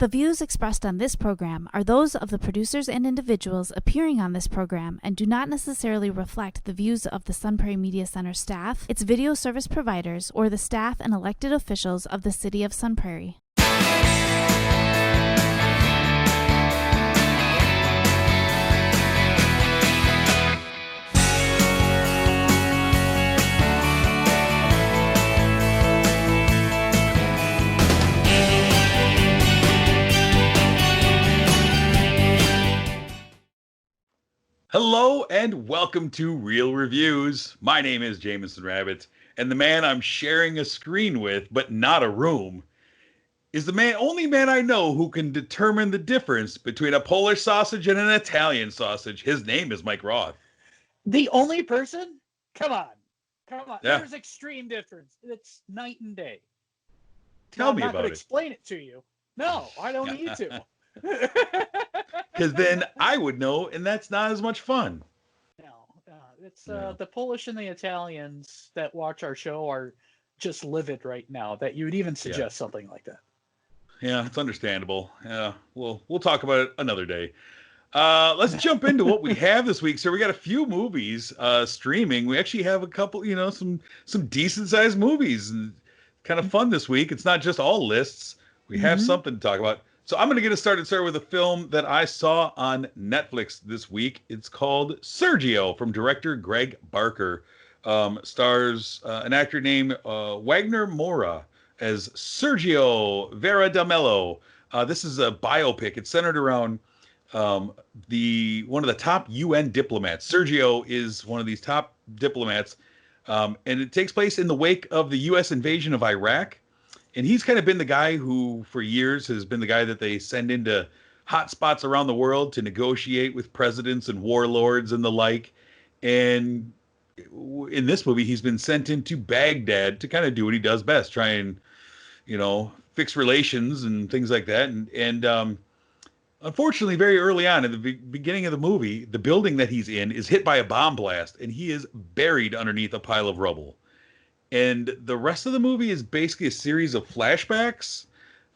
The views expressed on this program are those of the producers and individuals appearing on this program and do not necessarily reflect the views of the Sun Prairie Media Center staff, its video service providers, or the staff and elected officials of the City of Sun Prairie. Hello and welcome to Real Reviews. My name is Jamison Rabbit, and the man I'm sharing a screen with, but not a room, is the only man I know who can determine the difference between a Polish sausage and an Italian sausage. His name is Mike Roth. The only person? Come on. Yeah. There's extreme difference. It's night and day. Tell me I'm not about going it. to explain it to you. No, I don't need to. Because then I would know, and that's not as much fun. No, it's the Polish and the Italians that watch our show are just livid right now that you would even suggest something like that. Yeah, it's understandable. Yeah, we'll talk about it another day. Let's jump into what we have this week. So we got a few movies streaming. We actually have a couple, some decent sized movies, and kind of fun this week. It's not just all lists. We have something to talk about. So I'm going to get us started with a film that I saw on Netflix this week. It's called Sergio from director Greg Barker. Stars an actor named Wagner Moura as Sergio Vera Mello. This is a biopic. It's centered around one of the top UN diplomats. Sergio is one of these top diplomats, and it takes place in the wake of the U.S. invasion of Iraq. And he's kind of been the guy who, for years, has been the guy that they send into hot spots around the world to negotiate with presidents and warlords and the like. And in this movie, he's been sent into Baghdad to kind of do what he does best, try and, fix relations and things like that. And unfortunately, very early on, in the beginning of the movie, the building that he's in is hit by a bomb blast, and he is buried underneath a pile of rubble. And the rest of the movie is basically a series of flashbacks,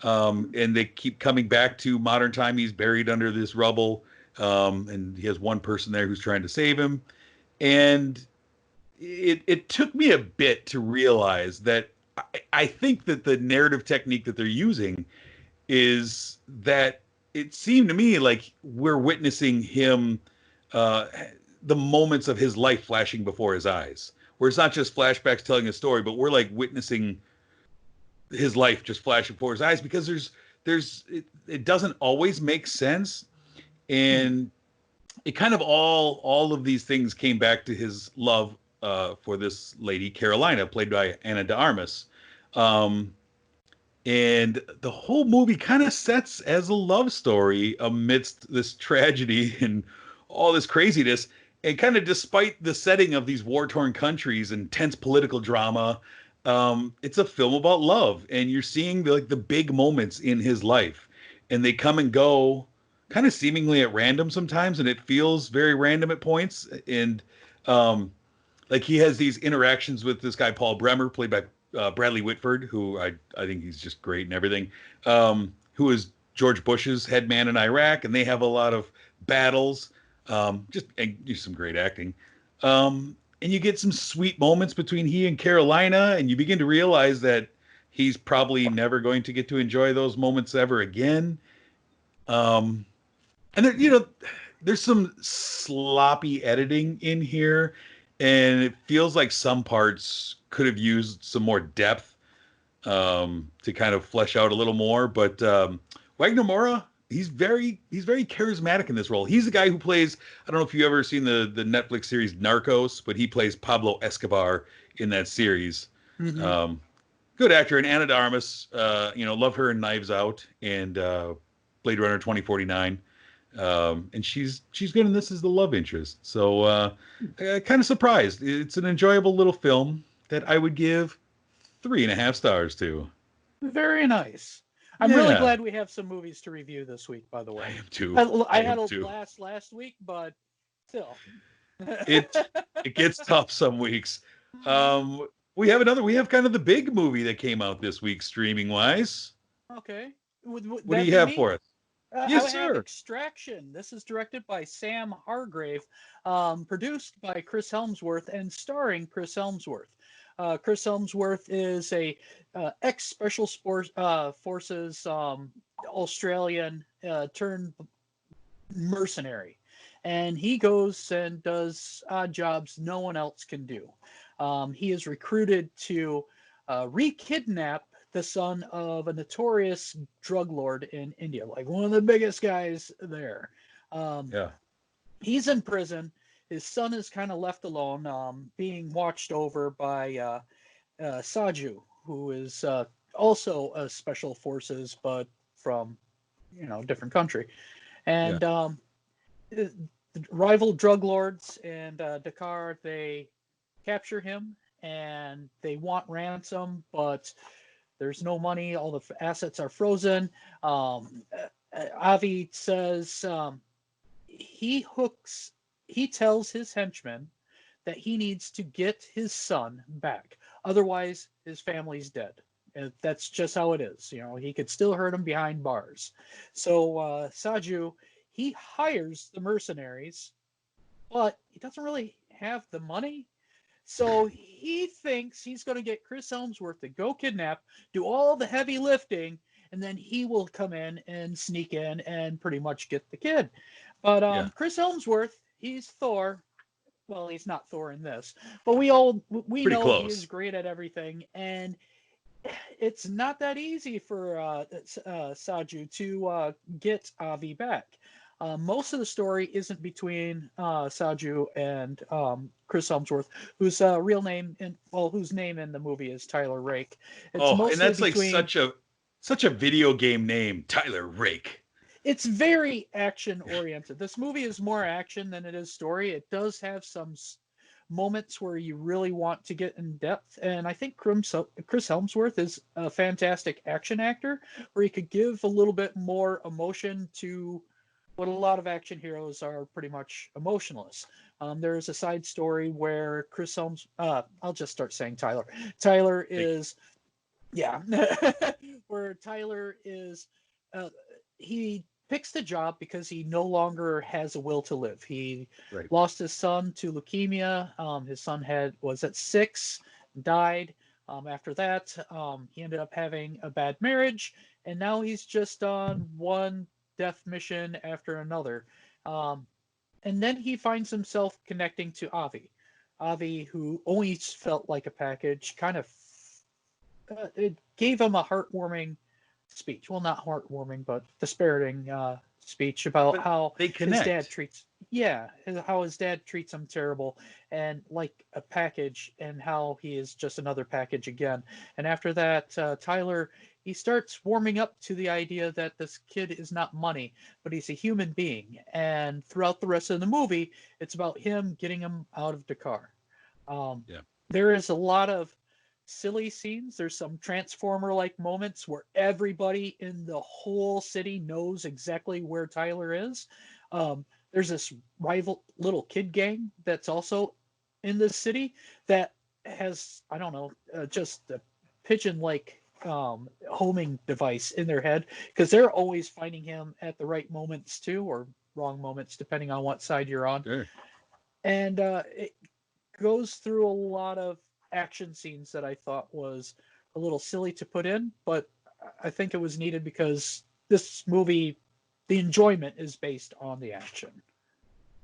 and they keep coming back to modern time. He's buried under this rubble, and he has one person there who's trying to save him. And it took me a bit to realize that I think that the narrative technique that they're using is that it seemed to me like we're witnessing him, the moments of his life flashing before his eyes. Where it's not just flashbacks telling a story, but we're like witnessing his life just flashing before his eyes, because it doesn't always make sense. And it kind of all of these things came back to his love for this lady, Carolina, played by Ana de Armas. And the whole movie kind of sets as a love story amidst this tragedy and all this craziness. And kind of despite the setting of these war-torn countries and tense political drama, it's a film about love. And you're seeing the big moments in his life. And they come and go kind of seemingly at random sometimes. And it feels very random at points. And he has these interactions with this guy, Paul Bremer, played by Bradley Whitford, who I think he's just great and everything, who is George Bush's head man in Iraq. And they have a lot of battles. Just some great acting. And you get some sweet moments between he and Carolina, and you begin to realize that he's probably never going to get to enjoy those moments ever again. And there, there's some sloppy editing in here, and it feels like some parts could have used some more depth to kind of flesh out a little more. But Wagner Moura, he's very charismatic in this role. He's the guy who plays, I don't know if you've ever seen the Netflix series Narcos, but he plays Pablo Escobar in that series. Mm-hmm. Good actor. And Ana de Armas, love her in Knives Out and Blade Runner 2049. And she's good in this as the love interest. So kind of surprised. It's an enjoyable little film that I would give 3.5 stars to. Very nice. I'm really glad we have some movies to review this week, by the way. I am too. I had a blast last week, but still. It gets tough some weeks. We have kind of the big movie that came out this week streaming wise. Okay. What do you have for us? Yes, I have sir. Extraction. This is directed by Sam Hargrave, produced by Chris Hemsworth, and starring Chris Hemsworth. Chris Hemsworth is a ex-special forces Australian turned mercenary, and he goes and does odd jobs no one else can do. He is recruited to re-kidnap the son of a notorious drug lord in India, like one of the biggest guys there. Yeah. He's in prison. His son is kind of left alone, being watched over by Sergio, who is also a special forces, but from different country. And the rival drug lords and Dakar, they capture him and they want ransom, but there's no money. All the assets are frozen. Avi says he tells his henchmen that he needs to get his son back. Otherwise, his family's dead. And that's just how it is. He could still hurt him behind bars. So Saju, he hires the mercenaries, but he doesn't really have the money. So he thinks he's going to get Chris Hemsworth to go kidnap, do all the heavy lifting, and then he will come in and sneak in and pretty much get the kid. But Chris Hemsworth, he's Thor. Well, he's not Thor in this, but we Pretty know close. he is great at everything, and it's not that easy for Saju to get Avi back. Most of the story isn't between Saju and Chris Hemsworth, whose real name whose name in the movie is Tyler Rake. It's mostly and that's between, like such a video game name, Tyler Rake. It's very action oriented. This movie is more action than it is story. It does have some moments where you really want to get in depth, and I think Chris Hemsworth is a fantastic action actor, where he could give a little bit more emotion to what a lot of action heroes are pretty much emotionless. There is a side story where Chris Hemsworth, I'll just start saying Tyler. Tyler is, where Tyler is, he picks the job because he no longer has a will to live. He lost his son to leukemia. His son was at 6, died. After that, he ended up having a bad marriage, and now he's just on one death mission after another. And then he finds himself connecting to Avi, who always felt like a package, kind of it gave him a heartwarming speech. Well, not heartwarming, but disparaging speech about how they connect. How his dad treats him terrible and like a package, and how he is just another package again. And after that, Tyler, he starts warming up to the idea that this kid is not money, but he's a human being. And throughout the rest of the movie, it's about him getting him out of Dakar. There is a lot of silly scenes. There's some Transformer-like moments where everybody in the whole city knows exactly where Tyler is. There's this rival little kid gang that's also in the city that has, I don't know, just a pigeon-like homing device in their head, because they're always finding him at the right moments too, or wrong moments, depending on what side you're on. Sure. And it goes through a lot of action scenes that I thought was a little silly to put in, but I think it was needed because this movie, the enjoyment is based on the action.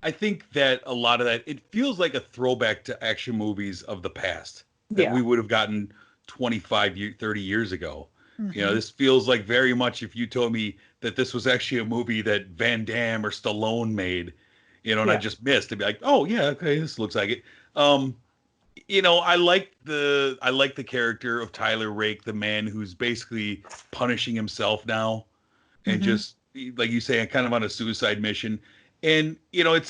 I think that a lot of that, it feels like a throwback to action movies of the past that we would have gotten 25, 30 years ago. Mm-hmm. This feels like very much if you told me that this was actually a movie that Van Damme or Stallone made, and I just missed, I'd be like, oh yeah, okay, this looks like it. I like the character of Tyler Rake, the man who's basically punishing himself now, and just like you say, kind of on a suicide mission. And it's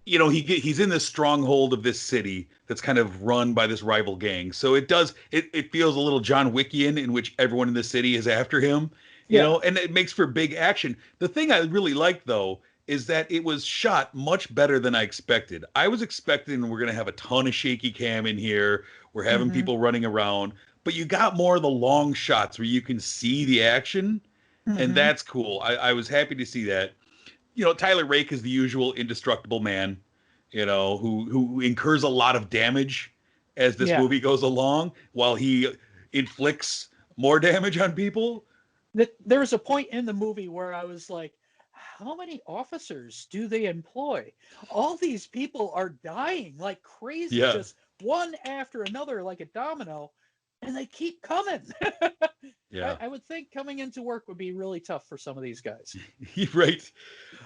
he's in this stronghold of this city that's kind of run by this rival gang. So it feels a little John Wickian, in which everyone in the city is after him. And it makes for big action. The thing I really like though is that it was shot much better than I expected. I was expecting we're going to have a ton of shaky cam in here. We're having people running around, but you got more of the long shots where you can see the action, and that's cool. I was happy to see that. Tyler Rake is the usual indestructible man, who incurs a lot of damage as this movie goes along while he inflicts more damage on people. There was a point in the movie where I was like, how many officers do they employ? All these people are dying like crazy, just one after another like a domino, and they keep coming. Yeah. I would think coming into work would be really tough for some of these guys. Right.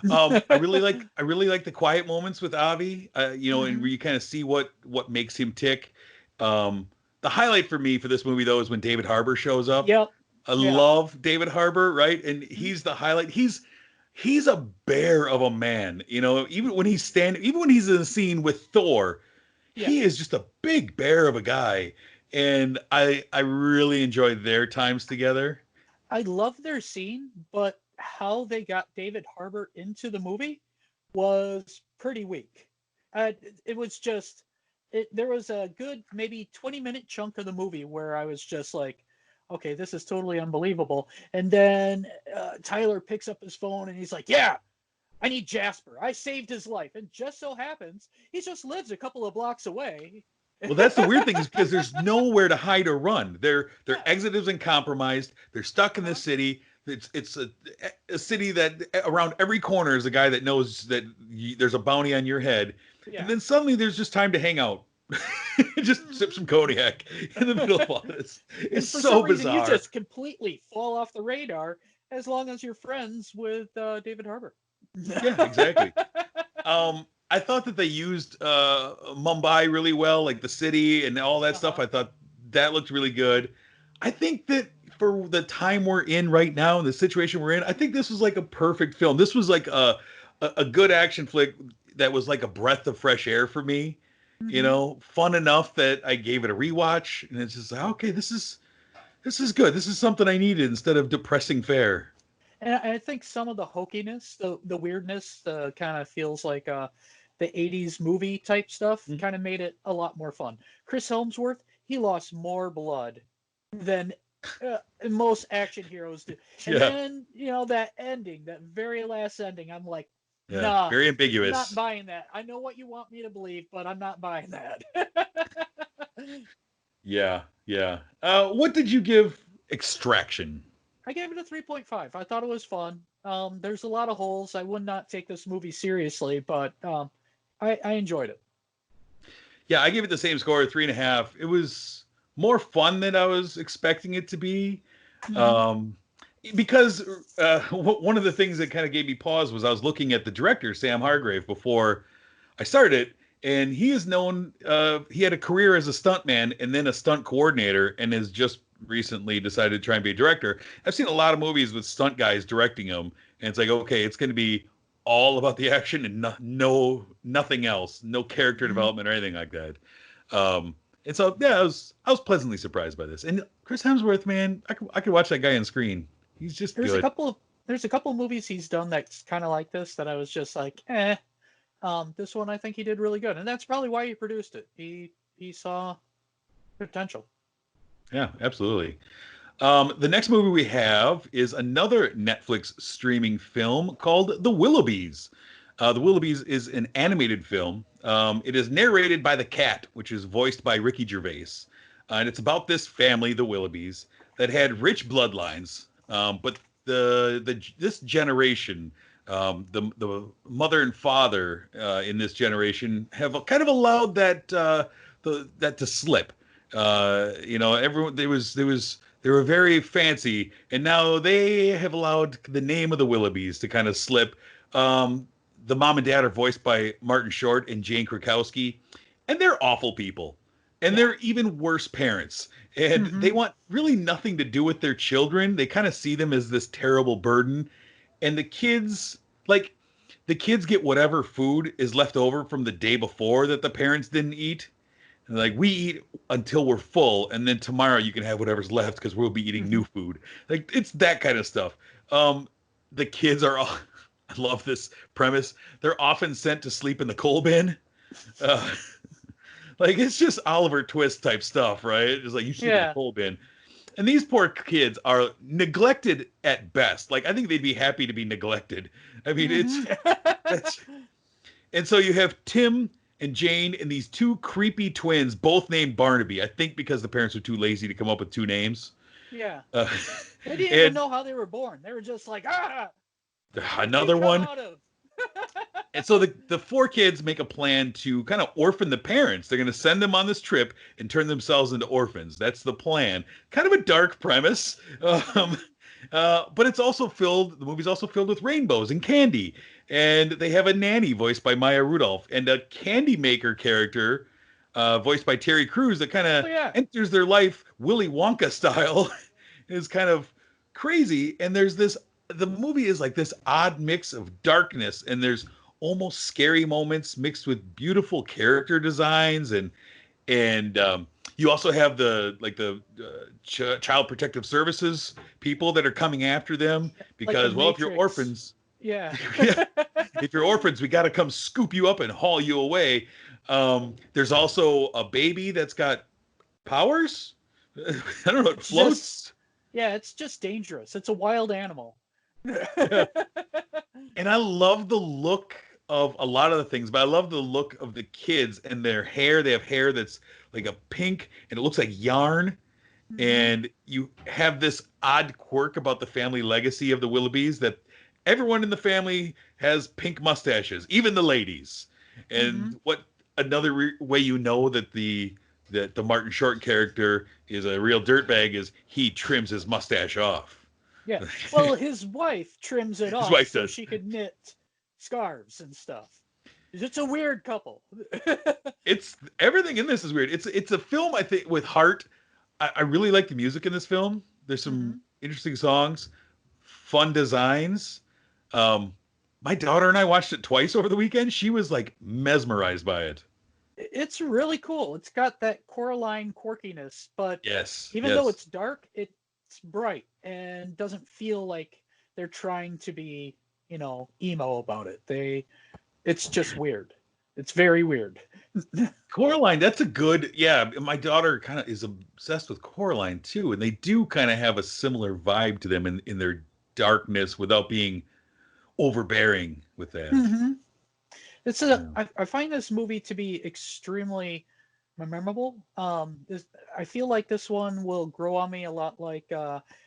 I really like the quiet moments with Avi, and where you kind of see what makes him tick. The highlight for me for this movie though is when David Harbour shows up. Yep. I love David Harbour, right? And he's the highlight. He's a bear of a man, even when he's in the scene with Thor, he is just a big bear of a guy. And I really enjoyed their times together. I love their scene, but how they got David Harbour into the movie was pretty weak. It was just, there was a good maybe 20-minute chunk of the movie where I was just like, okay, this is totally unbelievable. And then Tyler picks up his phone and he's like, yeah, I need Jasper. I saved his life. And just so happens, he just lives a couple of blocks away. Well, that's the weird thing, is because there's nowhere to hide or run. Their exit has been compromised. They're stuck in this city. It's a city that around every corner is a guy that knows that there's a bounty on your head. Yeah. And then suddenly there's just time to hang out. Just sip some cognac in the middle of all this. It's so bizarre. You just completely fall off the radar as long as you're friends with David Harbour. Yeah, exactly. I thought that they used Mumbai really well, like the city and all that stuff. I thought that looked really good. I think that for the time we're in right now and the situation we're in, I think this was like a perfect film. This was like a good action flick that was like a breath of fresh air for me. Fun enough that I gave it a rewatch, and it's just like, okay, this is good. This is something I needed instead of depressing fare. And I think some of the hokiness, the weirdness, kind of feels like the 80s movie type stuff kind of made it a lot more fun. Chris Hemsworth, he lost more blood than most action heroes do. And then, that ending, that very last ending, I'm like, nah, very ambiguous. I'm not buying that. I know what you want me to believe, but I'm not buying that. Yeah. What did you give Extraction? I gave it a 3.5. I thought it was fun. There's a lot of holes. I would not take this movie seriously, but I enjoyed it. Yeah, I gave it the same score, 3.5. It was more fun than I was expecting it to be. Because one of the things that kind of gave me pause was I was looking at the director, Sam Hargrave, before I started it. And he is known, he had a career as a stuntman and then a stunt coordinator, and has just recently decided to try and be a director. I've seen a lot of movies with stunt guys directing them, and it's like, okay, it's going to be all about the action and nothing else, no character development or anything like that. And so, yeah, I was pleasantly surprised by this. And Chris Hemsworth, man, I could watch that guy on screen. He's just good. There's a couple of movies he's done that's kind of like this that I was just like, eh. This one I think he did really good, and that's probably why he produced it. He saw potential. Yeah, absolutely. The next movie we have is another Netflix streaming film called The Willoughbys. The Willoughbys is an animated film. It is narrated by the cat, which is voiced by Ricky Gervais. And it's about this family, the Willoughbys, that had rich bloodlines. But this generation, the mother and father in this generation have kind of allowed that to slip. Everyone they were very fancy, and now they have allowed the name of the Willoughbys to kind of slip. The mom and dad are voiced by Martin Short and Jane Krakowski, and they're awful people, and they're even worse parents, and they want really nothing to do with their children. They kind of see them as this terrible burden, and the kids get whatever food is left over from the day before that the parents didn't eat. And like, we eat until we're full, and then tomorrow you can have whatever's left because we'll be eating new food. Like, it's that kind of stuff. The kids are all, I love this premise. They're often sent to sleep in the coal bin. Like, it's just Oliver Twist type stuff, right? It's like, you should get a coal bin. And these poor kids are neglected at best. Like, I think they'd be happy to be neglected. I mean, it's and so you have Tim and Jane and these two creepy twins, both named Barnaby. I think because the parents were too lazy to come up with two names. Yeah. They didn't even know how they were born. They were just like, another one. And so the four kids make a plan to kind of orphan the parents. They're going to send them on this trip and turn themselves into orphans. That's the plan. Kind of a dark premise. But it's also the movie's also filled with rainbows and candy. And they have a nanny voiced by Maya Rudolph and a candy maker character voiced by Terry Crews that kind of enters their life Willy Wonka style. Is kind of crazy. And the movie is like this odd mix of darkness, and there's almost scary moments mixed with beautiful character designs, and you also have the child protective services people that are coming after them because, well, if you're orphans, if you're orphans, we got to come scoop you up and haul you away. There's also a baby that's got powers. I don't know. It floats. It's just dangerous. It's a wild animal. And I love the look of a lot of the things, but I love the look of the kids and their hair. They have hair that's like a pink and it looks like yarn. Mm-hmm. And you have this odd quirk about the family legacy of the Willoughbys that everyone in the family has pink mustaches, even the ladies. And what another way you know that the Martin Short character is a real dirtbag is he trims his mustache off. Yeah. Well, his wife trims it off so she could knit scarves and stuff. It's a weird couple. It's everything in this is weird. It's a film, I think, with heart. I really like the music in this film. There's some interesting songs, fun designs. My daughter and I watched it twice over the weekend. She was like mesmerized by it. It's really cool. It's got that Coraline quirkiness, but even though it's dark, it's bright and doesn't feel like they're trying to be, emo about it. It's just weird. It's very weird. Coraline, that's a good, my daughter kind of is obsessed with Coraline too, and they do kind of have a similar vibe to them in their darkness without being overbearing with that. Mm-hmm. I find this movie to be extremely memorable. I feel like this one will grow on me a lot like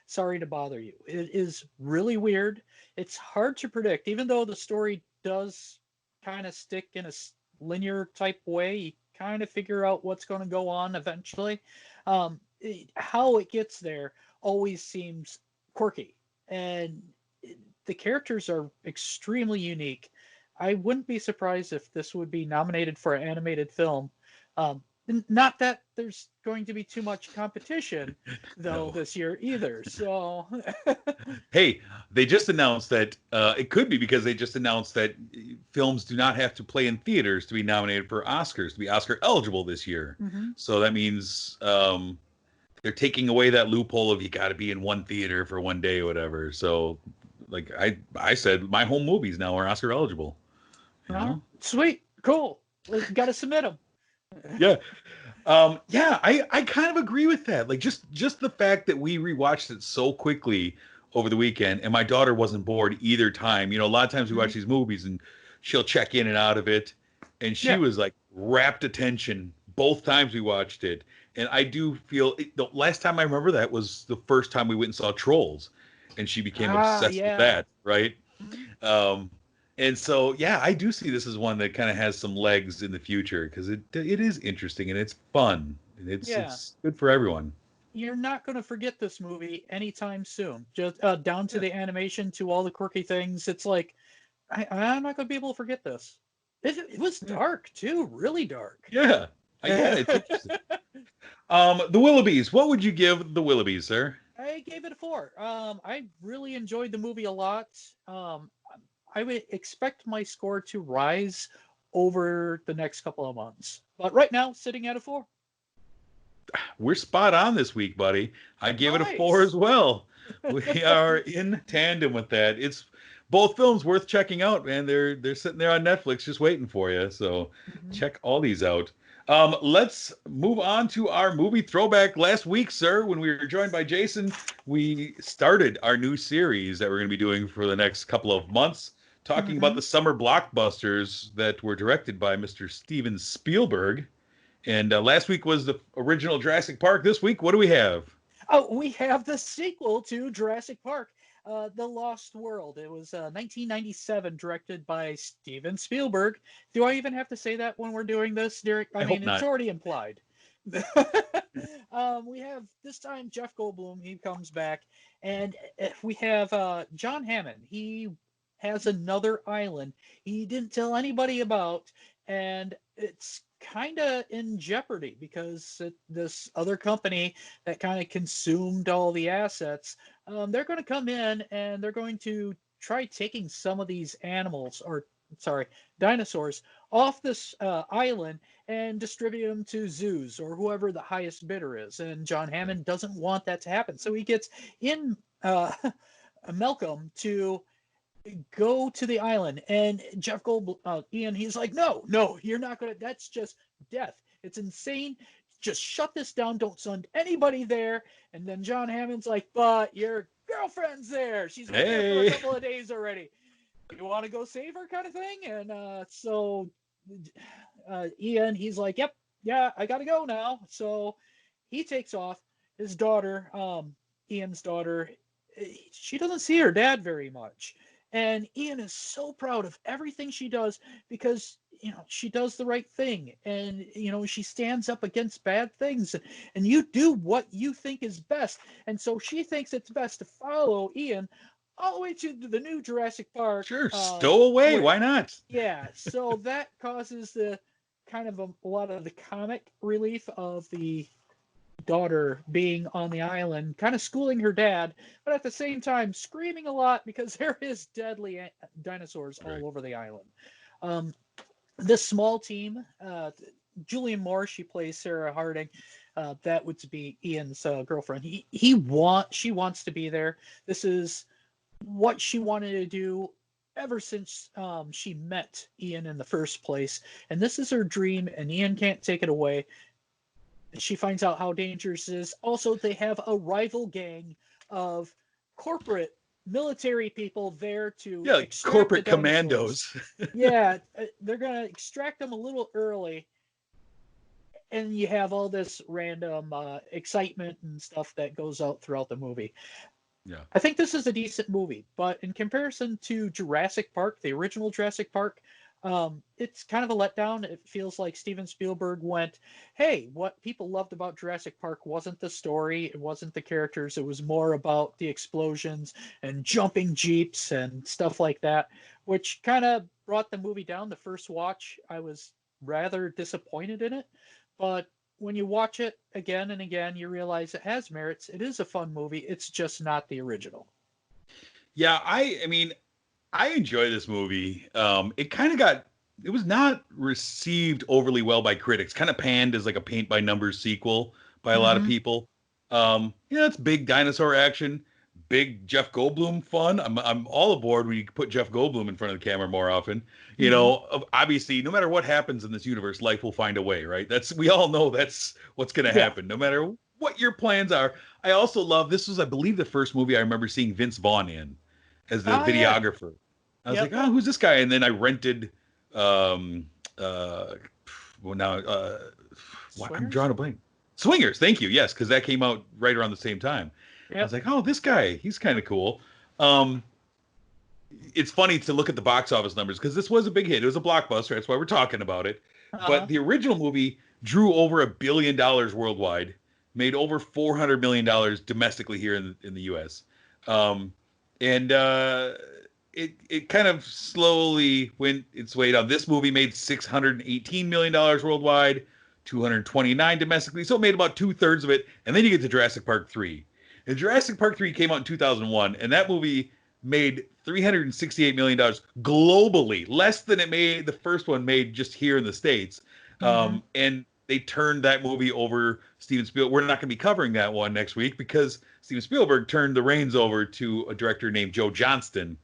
Sorry to Bother You. It is really weird. It's hard to predict, even though the story does kind of stick in a linear type way. You kind of figure out what's going to go on eventually. How it gets there always seems quirky, and the characters are extremely unique. I wouldn't be surprised if this would be nominated for an animated film. Not that there's going to be too much competition, though, this year either. So, hey, they just announced that it could be because they just announced that films do not have to play in theaters to be nominated for Oscars, to be Oscar eligible this year. Mm-hmm. So that means they're taking away that loophole of you got to be in one theater for one day or whatever. So, like I said, my home movies now are Oscar eligible. Sweet, cool. Got to submit them. Yeah. I kind of agree with that. Like just the fact that we rewatched it so quickly over the weekend and my daughter wasn't bored either time. A lot of times we watch these movies and she'll check in and out of it. And she was like rapt attention both times we watched it. And I do feel the last time I remember that was the first time we went and saw Trolls and she became obsessed with that. Right. And so, I do see this as one that kind of has some legs in the future because it is interesting and it's fun. It's good for everyone. You're not going to forget this movie anytime soon. Just down to the animation, to all the quirky things. It's like, I'm not going to be able to forget this. It was dark too, really dark. Yeah, it's interesting. The Willoughbys. What would you give the Willoughbys, sir? I gave it a 4. I really enjoyed the movie a lot. I would expect my score to rise over the next couple of months. But right now, sitting at a 4. We're spot on this week, buddy. I gave it a 4 as well. We are in tandem with that. It's both films worth checking out, man. They're sitting there on Netflix just waiting for you. So check all these out. Let's move on to our movie throwback. Last week, sir, when we were joined by Jason, we started our new series that we're going to be doing for the next couple of months, talking about the summer blockbusters that were directed by Mr. Steven Spielberg. And last week was the original Jurassic Park. This week, what do we have? Oh, we have the sequel to Jurassic Park, The Lost World. It was 1997, directed by Steven Spielberg. Do I even have to say that when we're doing this, Derek? I hope mean, not. it's already implied. We have this time Jeff Goldblum. He comes back, and we have John Hammond. He has another island he didn't tell anybody about, and it's kind of in jeopardy because this other company that kind of consumed all the assets, they're going to come in and they're going to try taking some of these animals, or sorry, dinosaurs, off this island and distribute them to zoos or whoever the highest bidder is. And John Hammond doesn't want that to happen, so he gets in Malcolm to go to the island. And Jeff Goldblum, Ian, he's like, no, you're not gonna, that's just death, it's insane, just shut this down, don't send anybody there. And then John Hammond's like, but your girlfriend's there, she's been there for a couple of days already, you want to go save her, kind of thing. And so Ian, he's like, yeah, I gotta go now. So he takes off. His daughter, Ian's daughter, she doesn't see her dad very much. And Ian is so proud of everything she does because, she does the right thing. And, she stands up against bad things. And you do what you think is best. And so she thinks it's best to follow Ian all the way to the new Jurassic Park. Sure, stow away. Why not? Yeah. So that causes the kind of a lot of the comic relief of the daughter being on the island, kind of schooling her dad, but at the same time screaming a lot because there is deadly dinosaurs all over the island. This small team, Julianne Moore, she plays Sarah Harding. That would be Ian's girlfriend. She wants to be there. This is what she wanted to do ever since she met Ian in the first place. And this is her dream, and Ian can't take it away. She finds out how dangerous it is. Also, they have a rival gang of corporate military people there to corporate commandos. Yeah, they're going to extract them a little early. And you have all this random excitement and stuff that goes out throughout the movie. Yeah, I think this is a decent movie, but in comparison to Jurassic Park, the original Jurassic Park, it's kind of a letdown. It feels like Steven Spielberg went, hey, what people loved about Jurassic Park wasn't the story, it wasn't the characters, it was more about the explosions and jumping jeeps and stuff like that, which kind of brought the movie down. The first watch, I was rather disappointed in it, but when you watch it again and again, you realize it has merits. It is a fun movie. It's just not the original. Yeah, I mean, I enjoy this movie. It was not received overly well by critics. Kind of panned as like a paint by numbers sequel by a lot of people. It's big dinosaur action, big Jeff Goldblum fun. I'm all aboard when you put Jeff Goldblum in front of the camera more often. Obviously, no matter what happens in this universe, life will find a way, right? We all know that's what's going to happen, no matter what your plans are. I also love, this was, I believe, the first movie I remember seeing Vince Vaughn in as the videographer. Yeah. I was like, who's this guy? And then I rented, I'm drawing a blank. Swingers, thank you. Yes, because that came out right around the same time. Yep. I was like, oh, this guy, he's kind of cool. It's funny to look at the box office numbers because this was a big hit. It was a blockbuster. That's why we're talking about it. But the original movie drew over $1 billion worldwide, made over $400 million domestically here in the U.S. It kind of slowly went its way down. This movie made $618 million worldwide, 229 domestically. So it made about 2/3 of it. And then you get to Jurassic Park 3. And Jurassic Park 3 came out in 2001, and that movie made $368 million globally, less than the first one made just here in the States. And they turned that movie over Steven Spielberg. We're not going to be covering that one next week because Steven Spielberg turned the reins over to a director named Joe Johnston.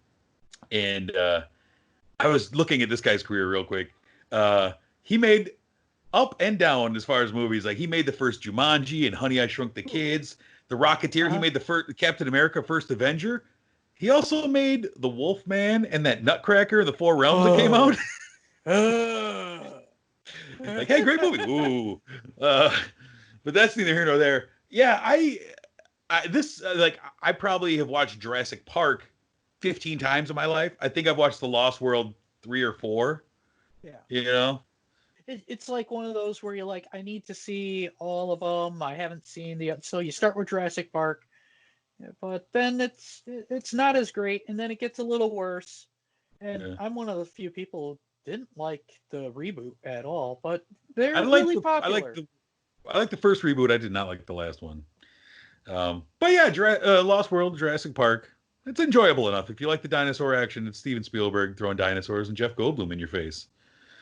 And I was looking at this guy's career real quick. He made up and down as far as movies. Like he made the first Jumanji and Honey, I Shrunk the Kids. The Rocketeer. He made the first Captain America: First Avenger. He also made The Wolfman and that Nutcracker, The Four Realms that came out. Like, hey, great movie. Ooh. But that's neither here nor there. Yeah, I probably have watched Jurassic Park 15 times in my life. I think I've watched The Lost World 3 or 4. Yeah. You know? It's like one of those where you're like, I need to see all of them. I haven't seen so you start with Jurassic Park, but then it's not as great, and then it gets a little worse. And I'm one of the few people who didn't like the reboot at all, but they're really popular. I like the first reboot. I did not like the last one. But yeah, Lost World, Jurassic Park. It's enjoyable enough. If you like the dinosaur action, it's Steven Spielberg throwing dinosaurs and Jeff Goldblum in your face.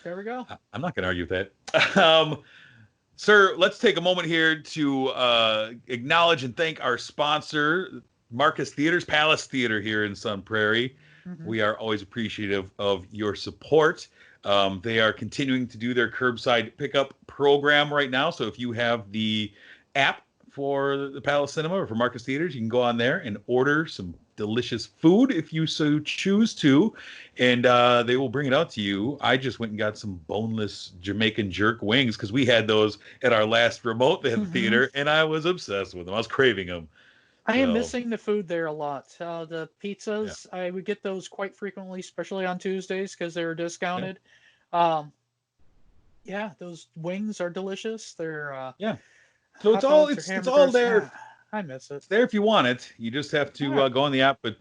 There we go. I'm not going to argue with that. Sir, let's take a moment here to acknowledge and thank our sponsor, Marcus Theaters, Palace Theater here in Sun Prairie. Mm-hmm. We are always appreciative of your support. They are continuing to do their curbside pickup program right now. So if you have the app for the Palace Cinema or for Marcus Theaters, you can go on there and order some delicious food if you so choose to, and they will bring it out to you. I just went and got some boneless Jamaican jerk wings because we had those at our last remote at the theater, and I was obsessed with them. I was craving them. I am missing the food there a lot. The pizzas, I would get those quite frequently, especially on Tuesdays because they were discounted. Those wings are delicious. They're so it's all there. I miss it. It's there if you want it. You just have to go on the app. But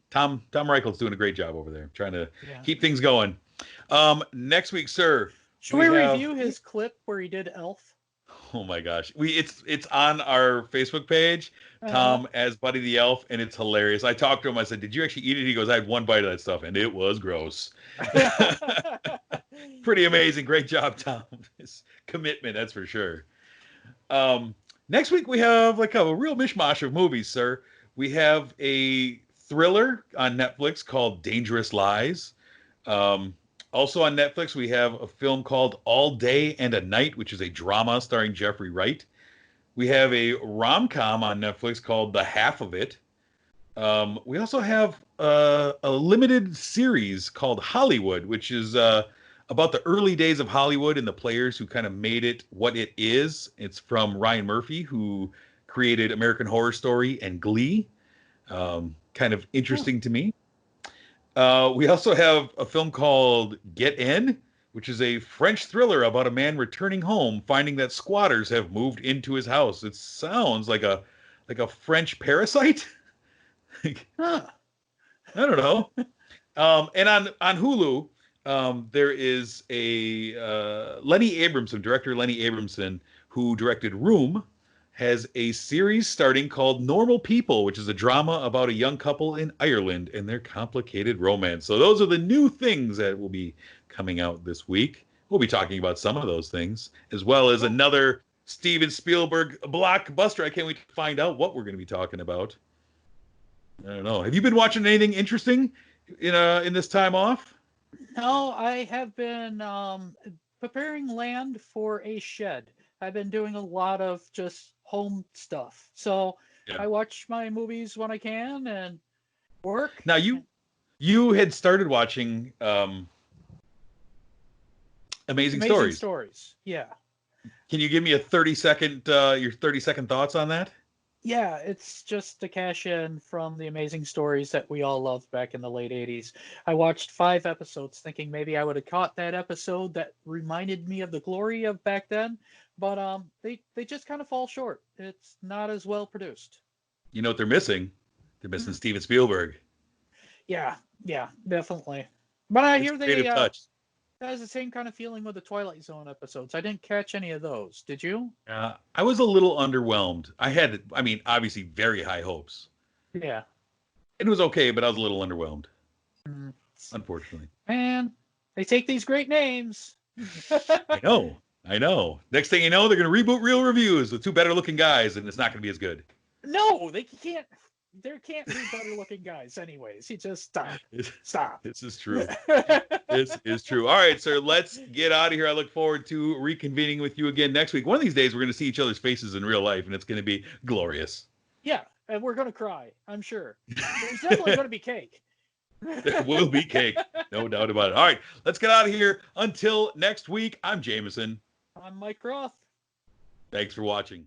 Tom Reichel's doing a great job over there, trying to keep things going. Next week, sir. Should we review his clip where he did Elf? Oh my gosh, it's on our Facebook page. Tom as Buddy the Elf, and it's hilarious. I talked to him. I said, "Did you actually eat it?" He goes, "I had one bite of that stuff, and it was gross." Pretty amazing. Great job, Tom. His commitment, that's for sure. Next week we have like a real mishmash of movies, sir. We have a thriller on Netflix called Dangerous Lies. Also on Netflix, we have a film called All Day and a Night, which is a drama starring Jeffrey Wright. We have a rom-com on Netflix called The Half of It. We also have a limited series called Hollywood, which is about the early days of Hollywood and the players who kind of made it what it is. It's from Ryan Murphy, who created American Horror Story and Glee. Kind of interesting to me. We also have a film called Get In, which is a French thriller about a man returning home, finding that squatters have moved into his house. It sounds like a French Parasite. I don't know. And on Hulu, there is a director Lenny Abramson, who directed Room, has a series starting called Normal People, which is a drama about a young couple in Ireland and their complicated romance. So those are the new things that will be coming out this week. We'll be talking about some of those things, as well as another Steven Spielberg blockbuster. I can't wait to find out what we're going to be talking about. I don't know. Have you been watching anything interesting in this time off? No, I have been preparing land for a shed. I've been doing a lot of just home stuff. So I watch my movies when I can and work. Now you had started watching Amazing Stories. Yeah. Can you give me a 30-second your 30-second thoughts on that? Yeah, it's just the cash in from the Amazing Stories that we all loved back in the late 80s. I watched 5 episodes thinking maybe I would have caught that episode that reminded me of the glory of back then, but they just kind of fall short. It's not as well produced. You know what they're missing? They're missing Steven Spielberg. Yeah, definitely. But I hear they touch. That has the same kind of feeling with the Twilight Zone episodes. I didn't catch any of those. Did you? I was a little underwhelmed. I had, obviously very high hopes. Yeah. It was okay, but I was a little underwhelmed. Unfortunately. Man, they take these great names. I know. Next thing you know, they're going to reboot Real Reviews with 2 better looking guys, and it's not going to be as good. No, they can't. there can't be better looking guys anyways. He just stop. This is true. This is true. All right, sir, let's get out of here. I look forward to reconvening with you again next week. One of these days, we're going to see each other's faces in real life, and it's going to be glorious. Yeah, and we're going to cry, I'm sure. There's definitely going to be cake. There will be cake. No doubt about it. All right, let's get out of here. Until next week, I'm Jamison. I'm Mike Roth. Thanks for watching.